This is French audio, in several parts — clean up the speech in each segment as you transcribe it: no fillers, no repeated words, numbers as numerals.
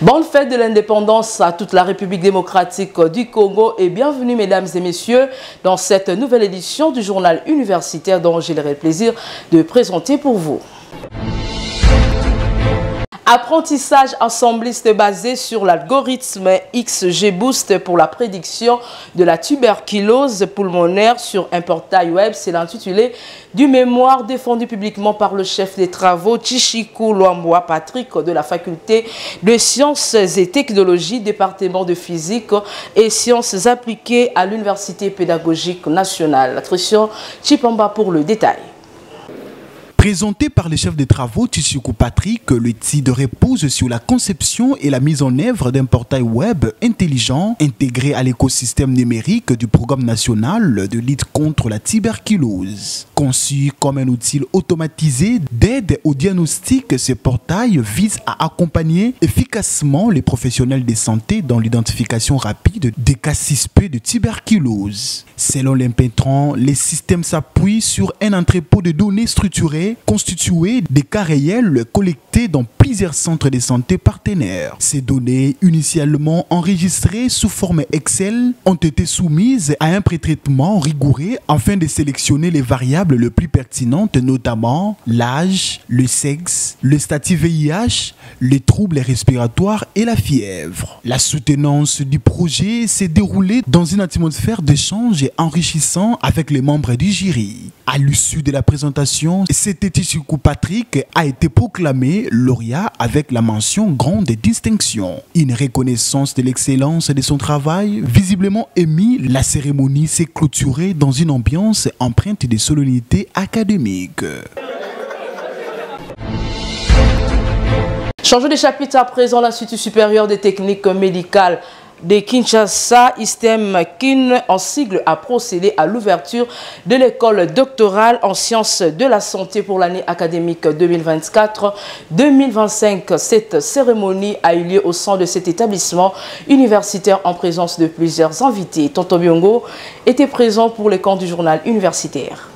Bonne fête de l'indépendance à toute la République démocratique du Congo et bienvenue mesdames et messieurs dans cette nouvelle édition du journal universitaire dont j'ai le plaisir de présenter pour vous. Apprentissage assembliste basé sur l'algorithme XGBoost pour la prédiction de la tuberculose pulmonaire sur un portail web. C'est l'intitulé du mémoire défendu publiquement par le chef des travaux Tshichiku Luambwa Patrick de la faculté de sciences et technologies, département de physique et sciences appliquées à l'université pédagogique nationale. Attention, Chipamba pour le détail. Présenté par le chef des travaux Tshichiku Patrick, le TID repose sur la conception et la mise en œuvre d'un portail web intelligent intégré à l'écosystème numérique du programme national de lutte contre la tuberculose. Conçu comme un outil automatisé d'aide au diagnostic, ce portail vise à accompagner efficacement les professionnels de santé dans l'identification rapide des cas suspects de tuberculose. Selon l'impétrant, les systèmes s'appuient sur un entrepôt de données structuré constitué des cas réels collectés dans plusieurs centres de santé partenaires. Ces données, initialement enregistrées sous forme Excel, ont été soumises à un pré-traitement rigoureux afin de sélectionner les variables les plus pertinentes, notamment l'âge, le sexe, le statut VIH, les troubles respiratoires et la fièvre. La soutenance du projet s'est déroulée dans une atmosphère d'échange enrichissant avec les membres du jury. À l'issue de la présentation, Tshichiku Patrick a été proclamé lauréat avec la mention grande distinction. Une reconnaissance de l'excellence de son travail, visiblement émis, la cérémonie s'est clôturée dans une ambiance empreinte de solennité académique. Changeons de chapitre à présent, l'Institut supérieur des techniques médicales de Kinshasa, ISTEM KIN en sigle, a procédé à l'ouverture de l'école doctorale en sciences de la santé pour l'année académique 2024-2025. Cette cérémonie a eu lieu au sein de cet établissement universitaire en présence de plusieurs invités. Tonton Biongo était présent pour les camps du journal universitaire.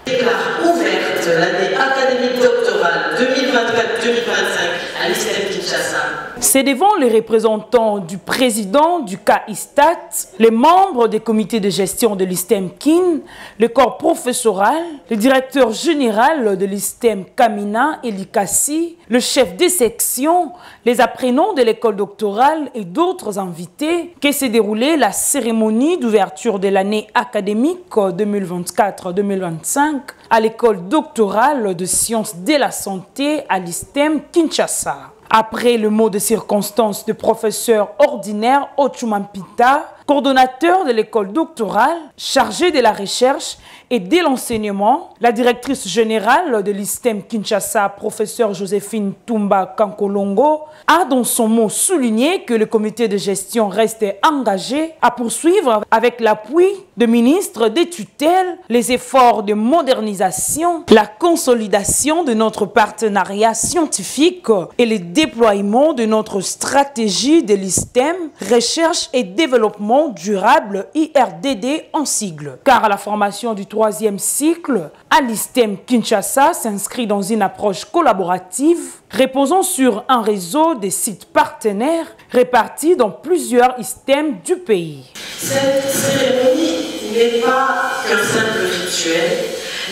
Ouverte l'année académique doctorale 2024-2025 à l'ISTEM Kinshasa. C'est devant les représentants du président du CAISTAT, les membres des comités de gestion de l'ISTEM KIN, le corps professoral, le directeur général de l'ISTEM Kamina et l'ICASI, le chef des sections, les apprenants de l'école doctorale et d'autres invités, que s'est déroulée la cérémonie d'ouverture de l'année académique 2024-2025 à l'école doctorale de sciences de la santé à l'ISTEM Kinshasa. Après le mot de circonstance du professeur ordinaire Ochumampita, coordonnateur de l'école doctorale, chargé de la recherche et de l'enseignement, la directrice générale de l'ISTEM Kinshasa, professeure Joséphine Tumba Kankolongo, a dans son mot souligné que le comité de gestion reste engagé à poursuivre avec l'appui de ministres, des tutelles, les efforts de modernisation, la consolidation de notre partenariat scientifique et le déploiement de notre stratégie de l'ISTEM, recherche et développement durable IRDD en sigle. Car la formation du troisième cycle à l'ISTEM Kinshasa s'inscrit dans une approche collaborative reposant sur un réseau de sites partenaires répartis dans plusieurs ISTEM du pays. Cette cérémonie n'est pas qu'un simple rituel,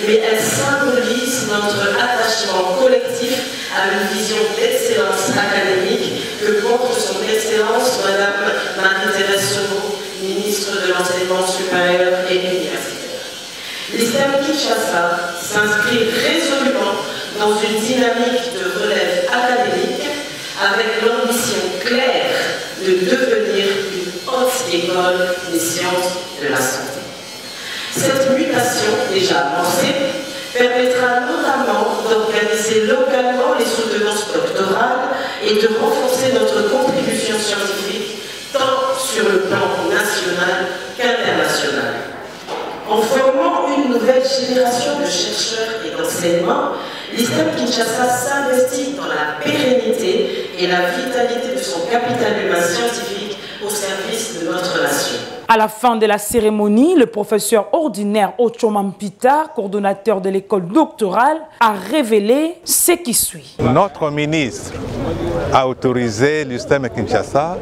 mais elle symbolise notre attachement collectif à une vision d'excellence académique que porte son Excellence Madame Marie-Thérèse Sobo, ministre de l'Enseignement supérieur et universitaire. L'ISTEM Kinshasa s'inscrit résolument dans une dynamique de relève académique avec l'ambition claire de devenir une haute école des sciences de la santé. Cette mutation, déjà amorcée, permettra notamment d'organiser localement les soutenances doctorales et de renforcer notre contribution scientifique tant sur le plan national qu'international. En formant une nouvelle génération de chercheurs et d'enseignants, l'ISTEM Kinshasa s'investit dans la pérennité et la vitalité de son capital humain scientifique au service de notre nation. À la fin de la cérémonie, le professeur ordinaire Ochoman Mpita, coordonnateur de l'école doctorale, a révélé ce qui suit. Notre ministre a autorisé l'USTEM Kinshasa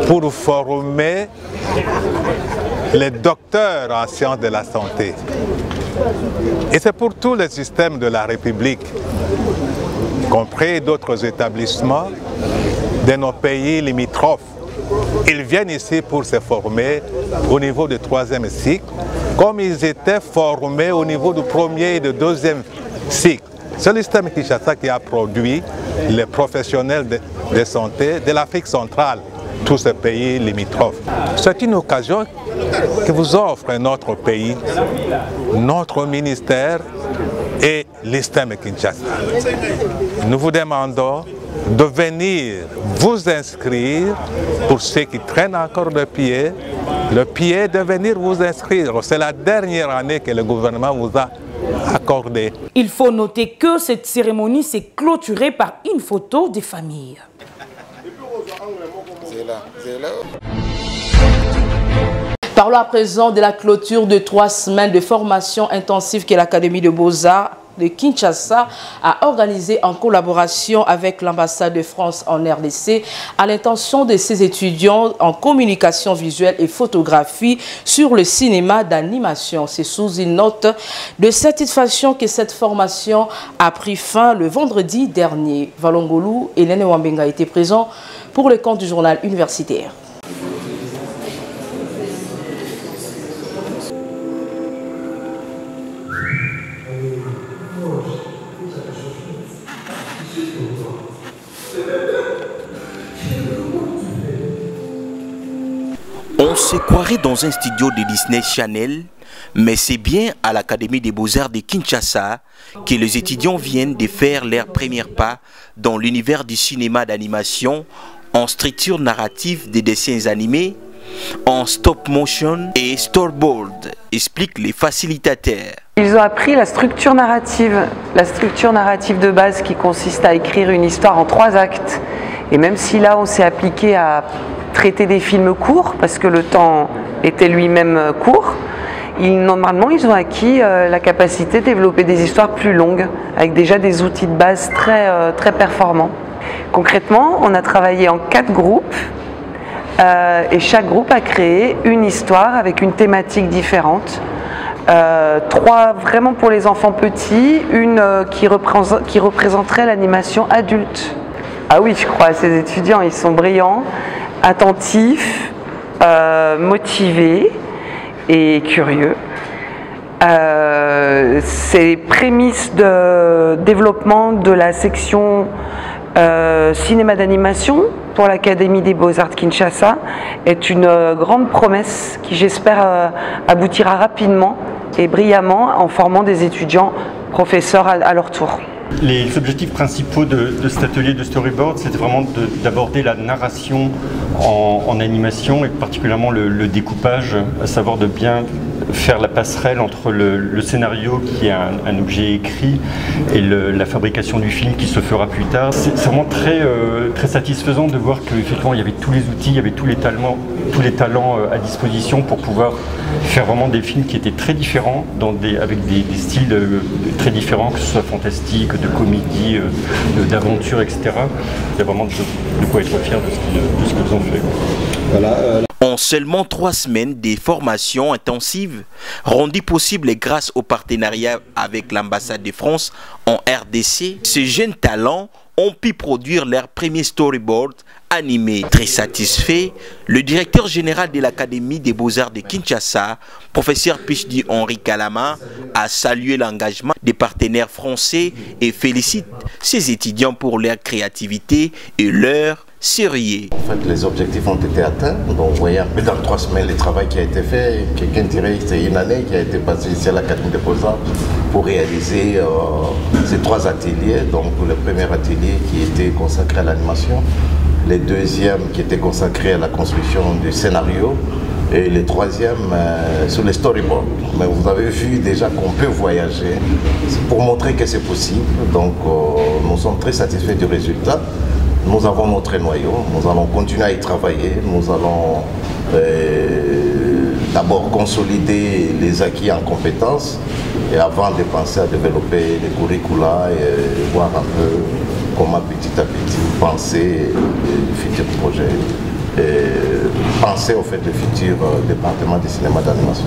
pour former les docteurs en sciences de la santé. Et c'est pour tous les systèmes de la République, y compris d'autres établissements de nos pays limitrophes. Ils viennent ici pour se former au niveau du 3e cycle, comme ils étaient formés au niveau du 1er et du 2e cycle. C'est l'USTEM Kinshasa qui a produit les professionnels de santé de l'Afrique centrale, tous ces pays limitrophes. C'est une occasion que vous offre notre pays, notre ministère et l'USTEM Kinshasa. Nous vous demandons de venir vous inscrire pour ceux qui traînent encore le pied de venir vous inscrire. C'est la dernière année que le gouvernement vous a accordé. Il faut noter que cette cérémonie s'est clôturée par une photo des familles. Parlons à présent de la clôture de 3 semaines de formation intensive que l'Académie de Beaux-Arts de Kinshasa a organisée en collaboration avec l'ambassade de France en RDC à l'intention de ses étudiants en communication visuelle et photographie sur le cinéma d'animation. C'est sous une note de satisfaction que cette formation a pris fin le vendredi dernier. Valongolou et Hélène Wambenga étaient présents pour le compte du journal universitaire. On se croirait dans un studio de Disney Channel, mais c'est bien à l'Académie des Beaux-Arts de Kinshasa que les étudiants viennent de faire leurs premiers pas dans l'univers du cinéma d'animation en structure narrative des dessins animés, en stop motion et storyboard, expliquent les facilitateurs. Ils ont appris la structure narrative de base qui consiste à écrire une histoire en 3 actes. Et même si là on s'est appliqué à traiter des films courts, parce que le temps était lui-même court, normalement ils ont acquis la capacité de développer des histoires plus longues, avec déjà des outils de base très performants. Concrètement, on a travaillé en 4 groupes, et chaque groupe a créé une histoire avec une thématique différente. 3 vraiment pour les enfants petits, une qui représenterait l'animation adulte. Ah oui, je crois à ces étudiants, ils sont brillants, attentifs, motivés et curieux. C'est les prémices de développement de la section cinéma d'animation pour l'Académie des Beaux-Arts de Kinshasa est une grande promesse qui j'espère aboutira rapidement et brillamment en formant des étudiants professeurs à leur tour. Les objectifs principaux de cet atelier de storyboard, c'était vraiment d'aborder la narration en animation et particulièrement le découpage, à savoir de bien faire la passerelle entre le scénario qui est un objet écrit et la fabrication du film qui se fera plus tard. C'est vraiment très satisfaisant de voir qu'effectivement il y avait tous les outils, il y avait tous les talents à disposition pour pouvoir faire vraiment des films qui étaient très différents, avec des styles très différents, que ce soit fantastique, de comédie, d'aventure, etc. Il y a vraiment de quoi être fier de ce qu'ils ont fait. Voilà, En seulement 3 semaines, des formations intensives rendues possibles grâce au partenariat avec l'ambassade de France en RDC, ces jeunes talents ont pu produire leur premier storyboard animé. Très satisfait, le directeur général de l'Académie des Beaux-Arts de Kinshasa, professeur Pichdi Henri Kalama, a salué l'engagement des partenaires français et félicite ses étudiants pour leur créativité et leur sérieux. En fait, les objectifs ont été atteints. Donc, vous voyez un peu dans 3 semaines le travail qui a été fait. Quelqu'un dirait que c'est une année qui a été passée ici à l'Académie des Beaux-Arts pour réaliser ces 3 ateliers. Donc, le premier atelier qui était consacré à l'animation, le deuxième qui était consacré à la construction du scénario et le troisième sur les storyboards. Mais vous avez vu déjà qu'on peut voyager pour montrer que c'est possible. Donc, nous sommes très satisfaits du résultat. Nous avons notre noyau, nous allons continuer à y travailler, nous allons d'abord consolider les acquis en compétences et avant de penser à développer des curricula et voir un peu comment petit à petit penser les futurs projets et penser au fait le futur département du cinéma d'animation.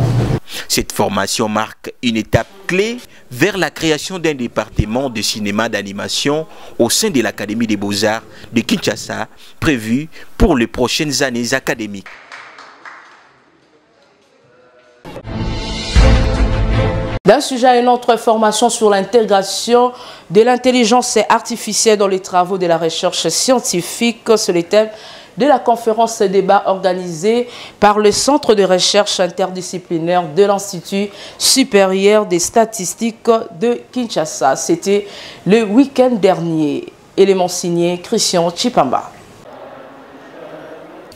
Cette formation marque une étape clé vers la création d'un département de cinéma d'animation au sein de l'Académie des Beaux-Arts de Kinshasa, prévu pour les prochaines années académiques. D'un sujet à une autre, formation sur l'intégration de l'intelligence artificielle dans les travaux de la recherche scientifique, c'est le thème de la conférence débat organisée par le Centre de recherche interdisciplinaire de l'Institut supérieur des statistiques de Kinshasa. C'était le week-end dernier. Élément signé Christian Chipamba.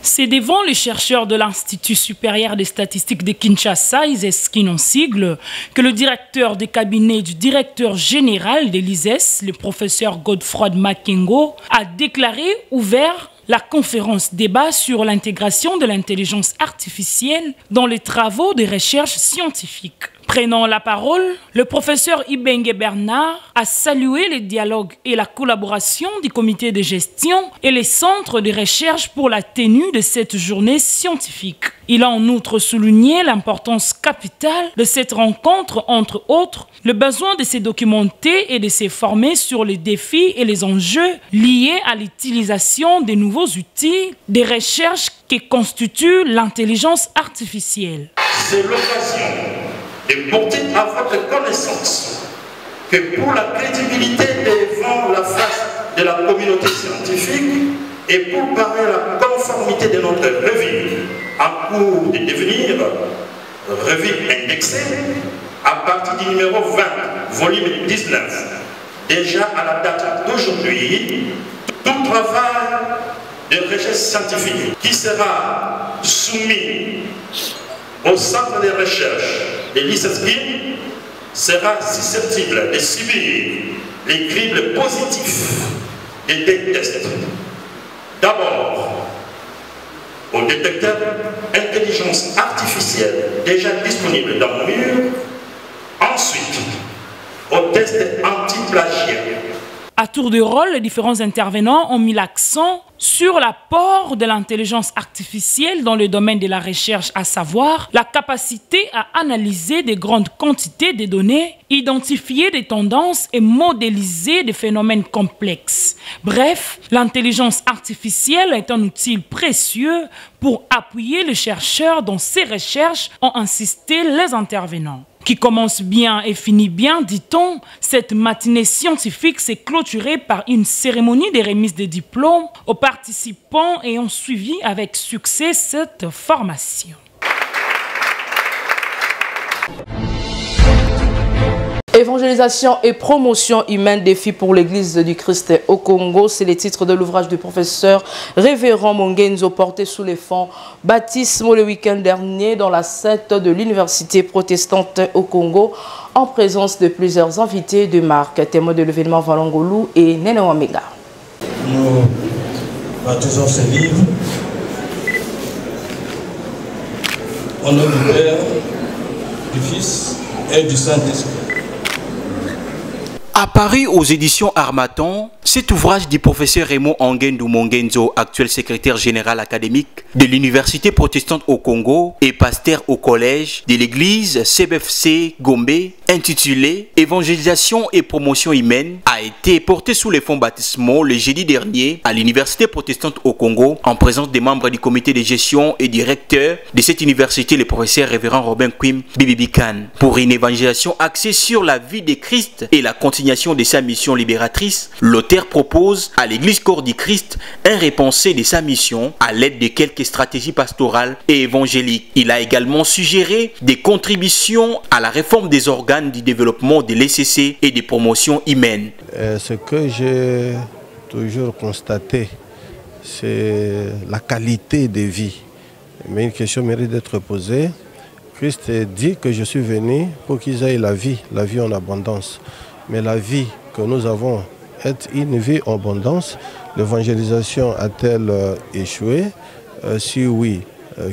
C'est devant les chercheurs de l'Institut supérieur des statistiques de Kinshasa, ISESKIN en sigle, que le directeur des cabinets du directeur général de l'ISES, le professeur Godefroy Makengo, a déclaré ouvert la conférence débat sur l'intégration de l'intelligence artificielle dans les travaux de recherche scientifique. Prenant la parole, le professeur Ibenge Bernard a salué le dialogue et la collaboration du comité de gestion et les centres de recherche pour la tenue de cette journée scientifique. Il a en outre souligné l'importance capitale de cette rencontre, entre autres, le besoin de se documenter et de se former sur les défis et les enjeux liés à l'utilisation des nouveaux outils de recherche qui constituent l'intelligence artificielle. C'est l'occasion de porter à votre connaissance que pour la crédibilité devant la face de la communauté scientifique et pour parler à la conformité de notre revue en cours de devenir revue indexée à partir du numéro 20, volume 19, déjà à la date d'aujourd'hui, tout travail de recherche scientifique qui sera soumis au centre de recherche de l'ISESKIN sera susceptible de subir les cribles positifs des tests. D'abord, au détecteur intelligence artificielle déjà disponible dans le mur. Ensuite, au test anti-plagiat. À tour de rôle, les différents intervenants ont mis l'accent sur l'apport de l'intelligence artificielle dans le domaine de la recherche, à savoir la capacité à analyser de grandes quantités de données, identifier des tendances et modéliser des phénomènes complexes. Bref, l'intelligence artificielle est un outil précieux pour appuyer les chercheurs dans ces recherches, ont insisté les intervenants. Qui commence bien et finit bien, dit-on, cette matinée scientifique s'est clôturée par une cérémonie de remise des diplômes aux participants ayant suivi avec succès cette formation. Évangélisation et promotion humaine, défi pour l'Église du Christ au Congo. C'est le titre de l'ouvrage du professeur révérend Mongenzo porté sous les fonds baptismaux le week-end dernier dans la sainte de l'Université protestante au Congo en présence de plusieurs invités de marque. Témoin de l'événement Valongolou et Nene Wamega. Nous baptisons ce livre au nom du Père, du Fils et du Saint-Esprit. Apparu aux éditions Harmattan, cet ouvrage du professeur Raymond Angendou Mongenzo, actuel secrétaire général académique de l'Université protestante au Congo et pasteur au collège de l'église CBFC Gombe, intitulé Évangélisation et promotion humaine, a été porté sous les fonds baptismaux le jeudi dernier à l'Université protestante au Congo en présence des membres du comité de gestion et directeur de cette université, le professeur révérend Robin Quim Bibibikan, pour une évangélisation axée sur la vie de Christ et la continuation de sa mission libératrice. L'auteur propose à l'église corps du Christ un repensé de sa mission à l'aide de quelques stratégies pastorales et évangéliques. Il a également suggéré des contributions à la réforme des organes du développement de l'ECC et des promotions humaines. Ce que j'ai toujours constaté, c'est la qualité de vie. Mais une question mérite d'être posée. Christ dit que je suis venu pour qu'ils aient la vie en abondance. Mais la vie que nous avons est une vie en abondance. L'évangélisation a-t-elle échoué? Si oui,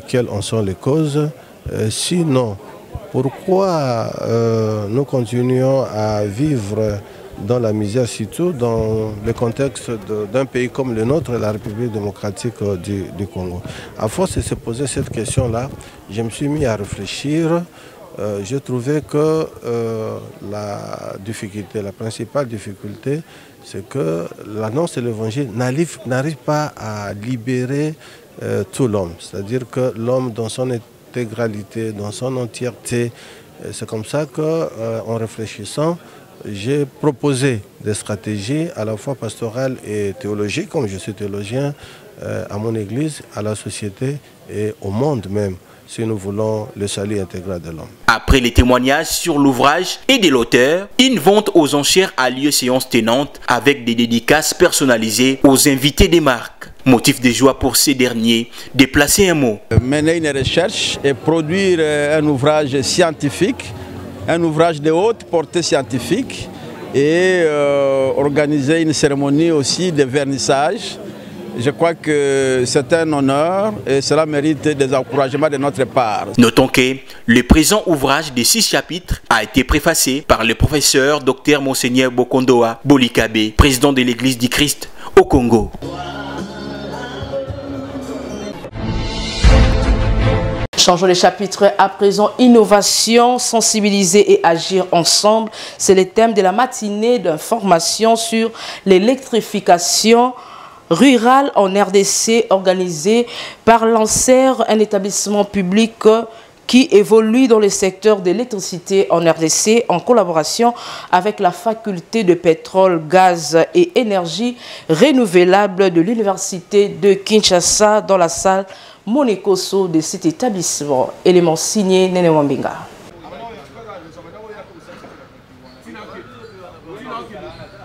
quelles en sont les causes? Sinon, pourquoi nous continuons à vivre dans la misère, surtout dans le contexte d'un pays comme le nôtre, la République démocratique du Congo? À force de se poser cette question-là, je me suis mis à réfléchir. Je trouvais que la principale difficulté, c'est que l'annonce de l'Évangile n'arrive pas à libérer tout l'homme. C'est-à-dire que l'homme dans son intégralité, dans son entièreté, c'est comme ça qu'en réfléchissant, j'ai proposé des stratégies à la fois pastorales et théologiques, comme je suis théologien, à mon église, à la société et au monde même, si nous voulons le salut intégral de l'homme. Après les témoignages sur l'ouvrage et de l'auteur, une vente aux enchères a lieu séance tenante avec des dédicaces personnalisées aux invités des marques. Motif de joie pour ces derniers, déplacer un mot. Mener une recherche et produire un ouvrage scientifique, un ouvrage de haute portée scientifique et organiser une cérémonie aussi de vernissage. Je crois que c'est un honneur et cela mérite des encouragements de notre part. Notons que le présent ouvrage de 6 chapitres a été préfacé par le professeur Dr Monseigneur Bokondoa Bolikabe, président de l'Église du Christ au Congo. Changeons les chapitres à présent. Innovation, sensibiliser et agir ensemble. C'est le thème de la matinée d'information sur l'électrification rurale en RDC organisée par l'ANSER, un établissement public qui évolue dans le secteur de l'électricité en RDC en collaboration avec la faculté de pétrole, gaz et énergie renouvelable de l'université de Kinshasa dans la salle Monekoso de cet établissement. Élément signé Nene Wambinga.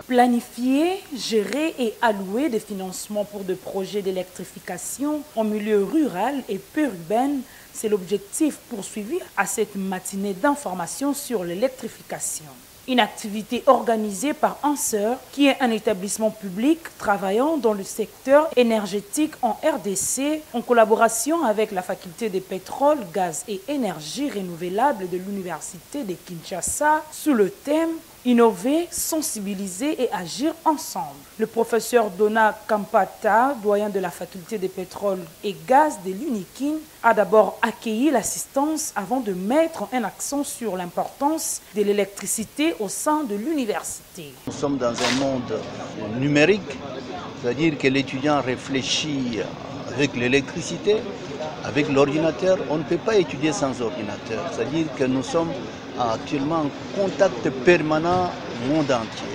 Planifier, gérer et allouer des financements pour des projets d'électrification en milieu rural et périurbain, c'est l'objectif poursuivi à cette matinée d'information sur l'électrification. Une activité organisée par ANSER, qui est un établissement public travaillant dans le secteur énergétique en RDC, en collaboration avec la faculté des pétroles, gaz et énergie renouvelable de l'université de Kinshasa, sous le thème innover, sensibiliser et agir ensemble. Le professeur Dona Kampata, doyen de la faculté des pétroles et gaz de l'UNIKIN, a d'abord accueilli l'assistance avant de mettre un accent sur l'importance de l'électricité au sein de l'université. Nous sommes dans un monde numérique, c'est-à-dire que l'étudiant réfléchit avec l'électricité, avec l'ordinateur. On ne peut pas étudier sans ordinateur, c'est-à-dire que nous sommes actuellement en contact permanent au monde entier.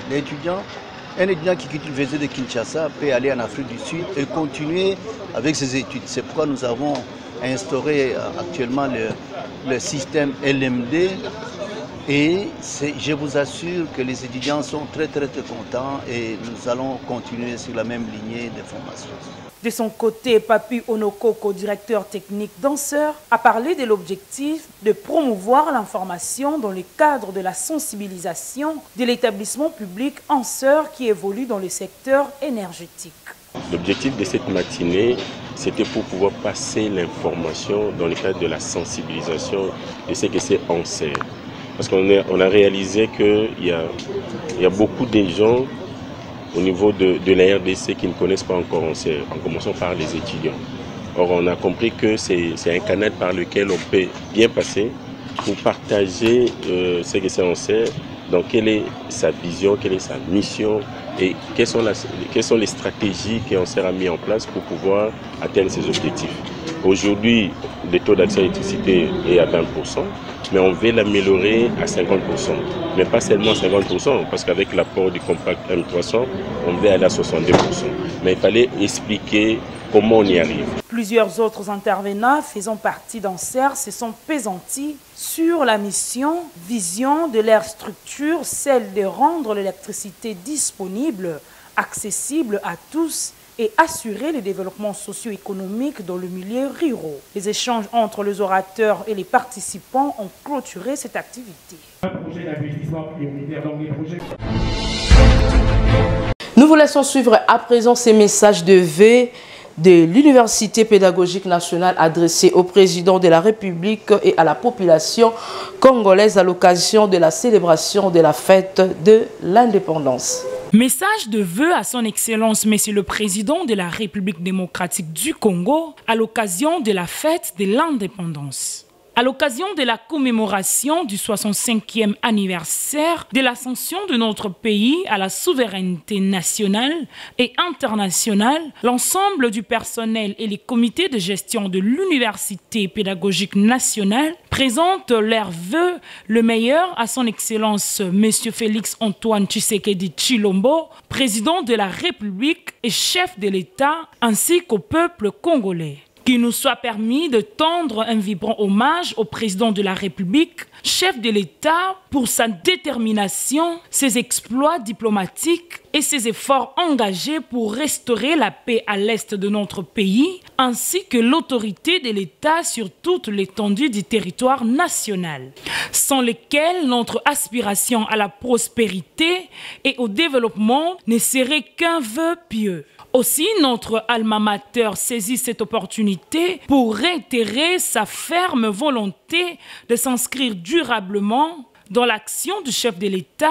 Un étudiant qui quitte l'université de Kinshasa peut aller en Afrique du Sud et continuer avec ses études. C'est pourquoi nous avons instauré actuellement le système LMD et je vous assure que les étudiants sont très contents et nous allons continuer sur la même lignée de formation. De son côté, Papi Onokoko, directeur technique d'ANSER, a parlé de l'objectif de promouvoir l'information dans le cadre de la sensibilisation de l'établissement public ANSER qui évolue dans le secteur énergétique. L'objectif de cette matinée, c'était pour pouvoir passer l'information dans le cadre de la sensibilisation de ce que c'est ANSER. Parce qu'on a réalisé qu'il y a beaucoup de gens au niveau de la RDC qui ne connaissent pas encore ANSER, en commençant par les étudiants. Or, on a compris que c'est un canal par lequel on peut bien passer pour partager ce que c'est ANSER, donc quelle est sa vision, quelle est sa mission et quelles sont les stratégies qu'ANSER a mis en place pour pouvoir atteindre ses objectifs. Aujourd'hui, le taux d'accès à l'électricité est à 20%, mais on veut l'améliorer à 50%. Mais pas seulement 50%, parce qu'avec l'apport du compact M300, on veut aller à 62%. Mais il fallait expliquer comment on y arrive. Plusieurs autres intervenants faisant partie d'ANSER se sont pesantis sur la vision de leur structure, celle de rendre l'électricité disponible, accessible à tous et assurer le développement socio-économique dans le milieu rural. Les échanges entre les orateurs et les participants ont clôturé cette activité. Nous vous laissons suivre à présent ces messages de V de l'Université pédagogique nationale adressé au président de la République et à la population congolaise à l'occasion de la célébration de la fête de l'indépendance. Message de vœux à son Excellence, Monsieur le Président de la République démocratique du Congo à l'occasion de la fête de l'indépendance. À l'occasion de la commémoration du 65e anniversaire de l'ascension de notre pays à la souveraineté nationale et internationale, l'ensemble du personnel et les comités de gestion de l'Université pédagogique nationale présentent leurs vœux le meilleur à son Excellence M. Félix Antoine Tshisekedi Tshilombo, président de la République et chef de l'État, ainsi qu'au peuple congolais. Qu'il nous soit permis de tendre un vibrant hommage au président de la République, chef de l'État, pour sa détermination, ses exploits diplomatiques et ses efforts engagés pour restaurer la paix à l'est de notre pays, ainsi que l'autorité de l'État sur toute l'étendue du territoire national, sans lesquels notre aspiration à la prospérité et au développement ne serait qu'un vœu pieux. Aussi, notre alma mater saisit cette opportunité pour réitérer sa ferme volonté de s'inscrire durablement dans l'action du chef de l'État,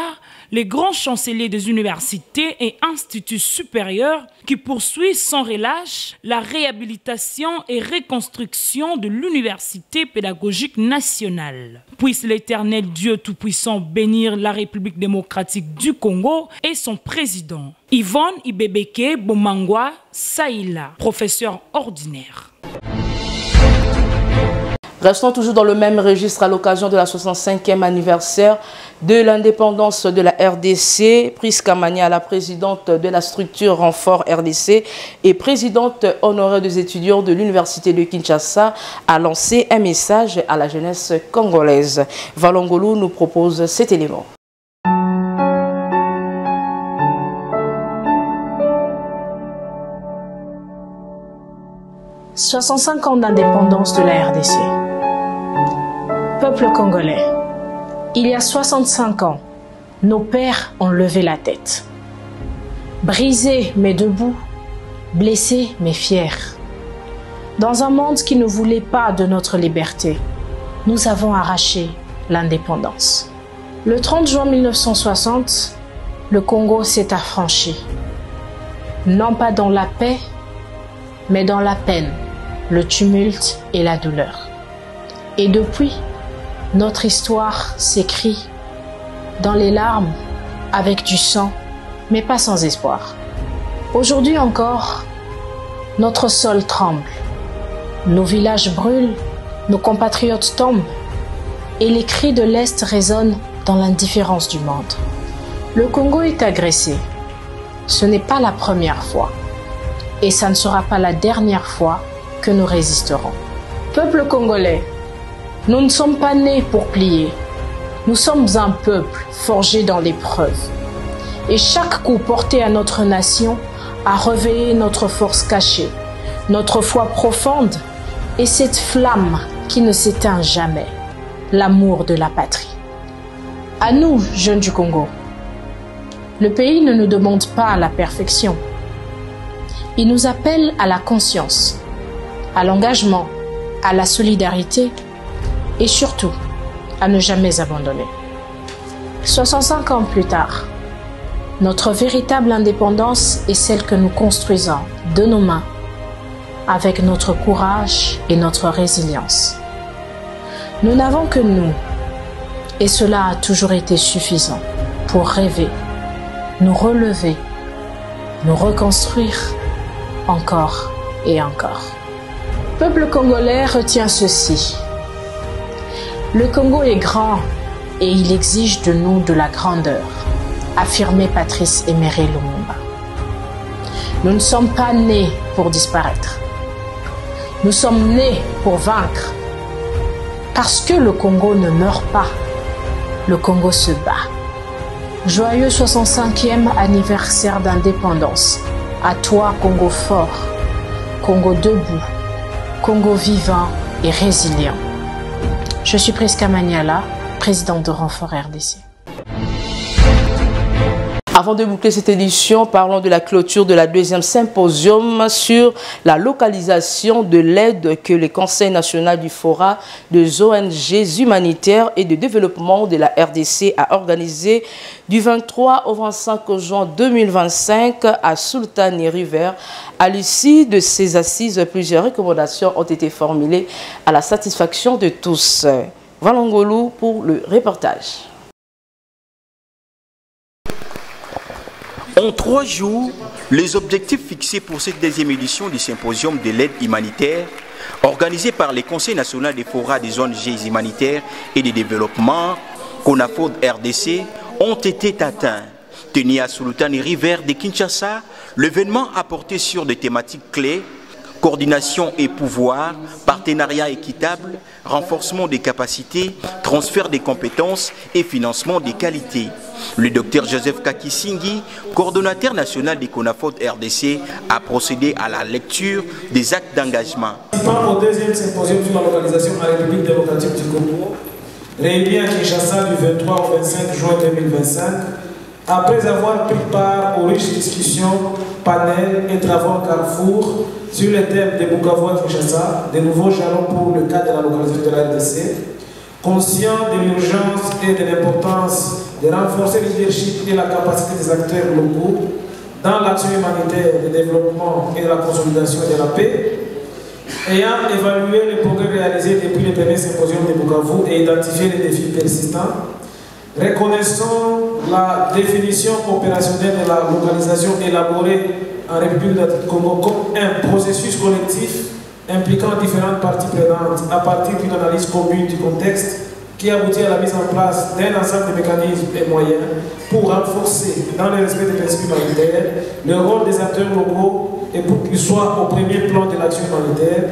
les grands chanceliers des universités et instituts supérieurs qui poursuit sans relâche la réhabilitation et reconstruction de l'Université pédagogique nationale. Puisse l'Éternel Dieu Tout-Puissant bénir la République démocratique du Congo et son président. Yvonne Ibebeke Bomangwa Saïla, professeur ordinaire. Restons toujours dans le même registre à l'occasion de la 65e anniversaire de l'indépendance de la RDC. Prisca Mania, la présidente de la structure Renfort RDC et présidente honoraire des étudiants de l'Université de Kinshasa, a lancé un message à la jeunesse congolaise. Valongolou nous propose cet élément. « 65 ans d'indépendance de la RDC. Peuple congolais, il y a 65 ans, nos pères ont levé la tête. Brisés mais debout, blessés mais fiers. Dans un monde qui ne voulait pas de notre liberté, nous avons arraché l'indépendance. Le 30 juin 1960, le Congo s'est affranchi. Non pas dans la paix, mais dans la peine, le tumulte et la douleur. Et depuis, notre histoire s'écrit dans les larmes, avec du sang, mais pas sans espoir. Aujourd'hui encore, notre sol tremble, nos villages brûlent, nos compatriotes tombent, et les cris de l'Est résonnent dans l'indifférence du monde. Le Congo est agressé. Ce n'est pas la première fois, et ça ne sera pas la dernière fois que nous résisterons. Peuple congolais, nous ne sommes pas nés pour plier. Nous sommes un peuple forgé dans l'épreuve. Et chaque coup porté à notre nation a réveillé notre force cachée, notre foi profonde et cette flamme qui ne s'éteint jamais, l'amour de la patrie. À nous, jeunes du Congo, le pays ne nous demande pas la perfection. Il nous appelle à la conscience, à l'engagement, à la solidarité et surtout à ne jamais abandonner. 65 ans plus tard, notre véritable indépendance est celle que nous construisons de nos mains avec notre courage et notre résilience. Nous n'avons que nous et cela a toujours été suffisant pour rêver, nous relever, nous reconstruire encore et encore. Peuple congolais, retient ceci. Le Congo est grand et il exige de nous de la grandeur, affirmait Patrice Emery Lumumba. Nous ne sommes pas nés pour disparaître. Nous sommes nés pour vaincre. Parce que le Congo ne meurt pas, le Congo se bat. Joyeux 65e anniversaire d'indépendance. À toi, Congo fort, Congo debout, Congo vivant et résilient. Je suis Prisca Maniala, présidente de Renfort RDC. Avant de boucler cette édition, parlons de la clôture de la deuxième symposium sur la localisation de l'aide que le Conseil national du Fora des ONG humanitaires et de développement de la RDC a organisé du 23 au 25 juin 2025 à Sultani River. À l'issue de ces assises, plusieurs recommandations ont été formulées à la satisfaction de tous. Valangolou pour le reportage. En 3 jours, les objectifs fixés pour cette deuxième édition du symposium de l'aide humanitaire, organisé par le Conseil national des forats des ONG humanitaires et de développement, CONAFOD RDC, ont été atteints. Tenu à Sultani River de Kinshasa, l'événement a porté sur des thématiques clés: coordination et pouvoir, partenariat équitable, renforcement des capacités, transfert des compétences et financement des qualités. Le docteur Joseph Kakisingi, coordonnateur national des CONAFOD RDC, a procédé à la lecture des actes d'engagement. Au deuxième symposium sur la localisation en République démocratique du Congo, réuni à Kinshasa du 23 au 25 juin 2025, après avoir pris part aux riches discussions, panels et travaux en carrefour sur les thèmes de Bukavu à Kinshasa, des nouveaux jalons pour le cadre de la localisation de la RDC, conscient de l'urgence et de l'importance de renforcer le leadership et la capacité des acteurs locaux dans l'action humanitaire, le développement et la consolidation de la paix, ayant évalué les progrès réalisés depuis le premier symposium de Bukavu et identifié les défis persistants, reconnaissant la définition opérationnelle de la localisation élaborée en République du Congo comme un processus collectif impliquant différentes parties prenantes à partir d'une analyse commune du contexte qui aboutit à la mise en place d'un ensemble de mécanismes et moyens pour renforcer, dans le respect des principes humanitaires, le rôle des acteurs locaux et pour qu'ils soient au premier plan de l'action humanitaire.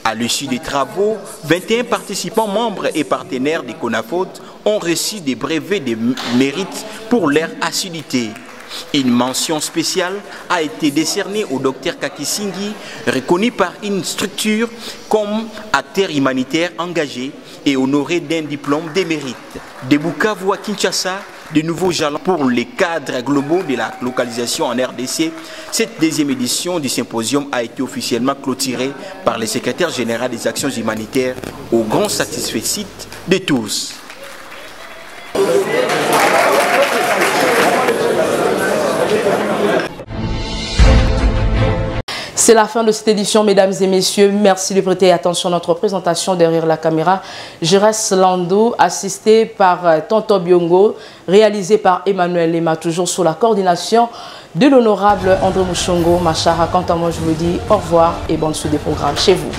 À l'issue des travaux, 21 participants membres et partenaires des CONAFOD ont reçu des brevets de mérite pour leur assiduité. Une mention spéciale a été décernée au docteur Kakisingi, reconnu par une structure comme acteur humanitaire engagé et honoré d'un diplôme de mérite. De Bukavu à Kinshasa, de nouveaux jalons pour les cadres globaux de la localisation en RDC. Cette deuxième édition du symposium a été officiellement clôturée par le secrétaire général des actions humanitaires au grand satisfait de tous. C'est la fin de cette édition, mesdames et messieurs. Merci de prêter attention à notre présentation derrière la caméra. Je reste Lando, assisté par Tonto Biongo, réalisé par Emmanuel Lema, toujours sous la coordination de l'honorable André Mouchongo Machara. Quant à moi, je vous dis au revoir et bonne suite des programmes chez vous.